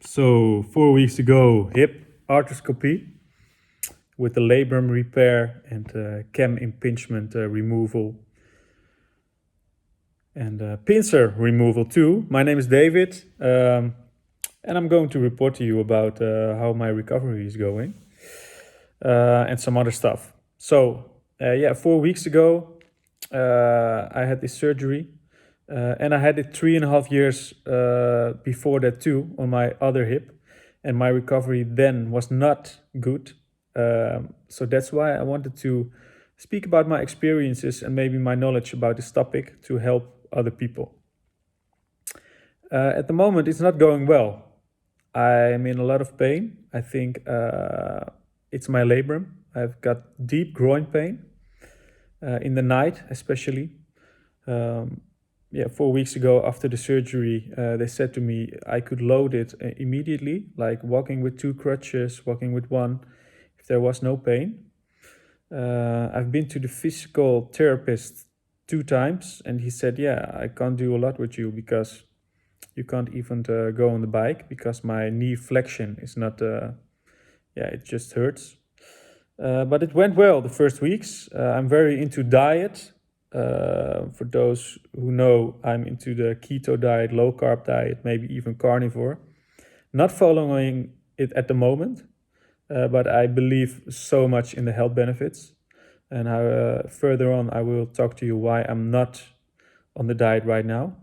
So 4 weeks ago, hip arthroscopy with the labrum repair and cam impingement removal and pincer removal too. My name is David, and I'm going to report to you about how my recovery is going and some other stuff. So 4 weeks ago, I had this surgery. And I had it 3.5 years before that too on my other hip, and my recovery then was not good. So that's why I wanted to speak about my experiences and maybe my knowledge about this topic to help other people. At the moment, it's not going well. I'm in a lot of pain. I think it's my labrum. I've got deep groin pain in the night, especially. 4 weeks ago after the surgery, they said to me I could load it immediately, like walking with 2 crutches, walking with 1, if there was no pain. I've been to the physical therapist 2 times, and he said, I can't do a lot with you because you can't even go on the bike because my knee flexion is not, it just hurts. But it went well the first weeks. I'm very into diet. For those who know, I'm into the keto diet, low carb diet, maybe even carnivore. Not following it at the moment, but I believe so much in the health benefits. And further on, I will talk to you why I'm not on the diet right now.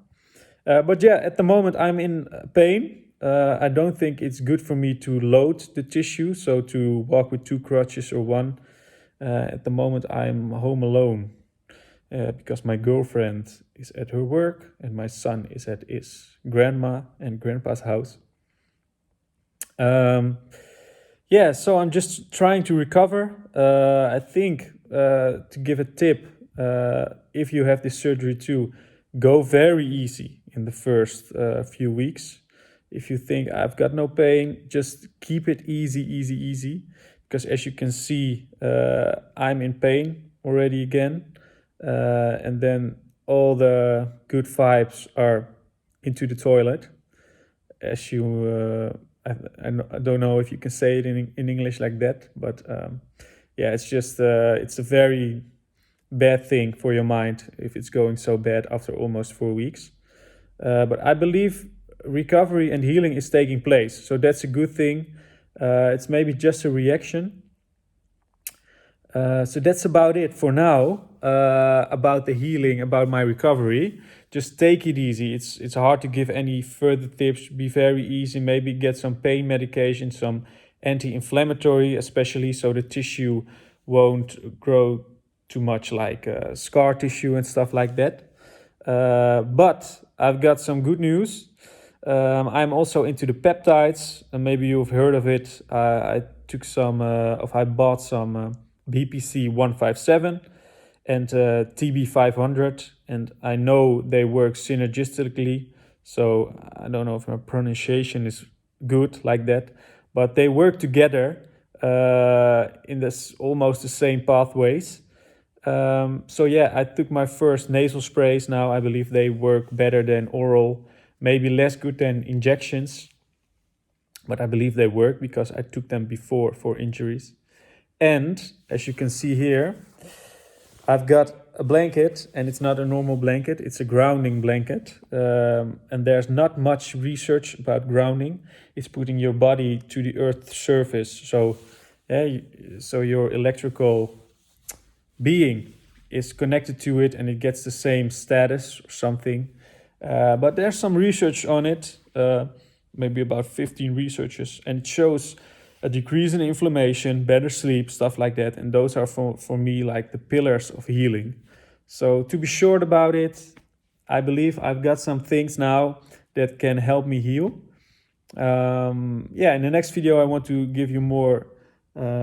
At the moment, I'm in pain. I don't think it's good for me to load the tissue, so to walk with 2 crutches or 1. At the moment, I'm home alone. Because my girlfriend is at her work and my son is at his grandma and grandpa's house. So I'm just trying to recover. I think to give a tip, if you have this surgery too, go very easy in the first few weeks. If you think I've got no pain, just keep it easy. Because as you can see, I'm in pain already again. And then all the good vibes are into the toilet. As you, I don't know if you can say it in English like that, but it's just, it's a very bad thing for your mind if it's going so bad after almost 4 weeks. But I believe recovery and healing is taking place, so that's a good thing. It's maybe just a reaction. So that's about it for now, about the healing, about my recovery. Just take it easy. It's hard to give any further tips. Be very easy. Maybe get some pain medication, some anti-inflammatory, especially so the tissue won't grow too much like scar tissue and stuff like that. But I've got some good news. I'm also into the peptides, and maybe you've heard of it. I bought some BPC 157 and TB 500, and I know they work synergistically, so I don't know if my pronunciation is good like that, but they work together in this almost the same pathways. I took my first nasal sprays now. I believe they work better than oral, maybe less good than injections, but I believe they work because I took them before for injuries. And as you can see here, I've got a blanket, and it's not a normal blanket, it's a grounding blanket. And there's not much research about grounding. It's putting your body to the earth's surface. So your electrical being is connected to it and it gets the same status or something. But there's some research on it, maybe about 15 researchers, and it shows a decrease in inflammation, better sleep, stuff like that. And those are for me like the pillars of healing. So to be short about it, I believe I've got some things now that can help me heal. In the next video, I want to give you more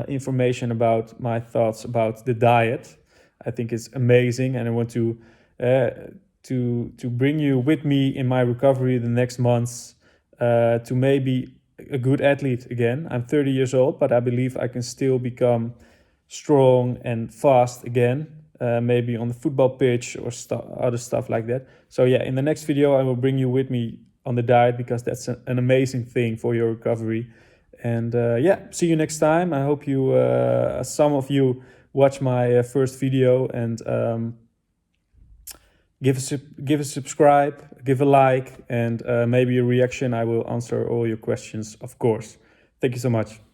information about my thoughts about the diet. I think it's amazing, and I want to bring you with me in my recovery the next months, to maybe a good athlete again. I'm 30 years old, but I believe I can still become strong and fast again, maybe on the football pitch or other stuff like that. So in the next video, I will bring you with me on the diet, because that's an amazing thing for your recovery. And yeah, see you next time. I hope you, some of you watch my first video, and give a subscribe, give a like, and maybe a reaction. I will answer all your questions, of course. Thank you so much.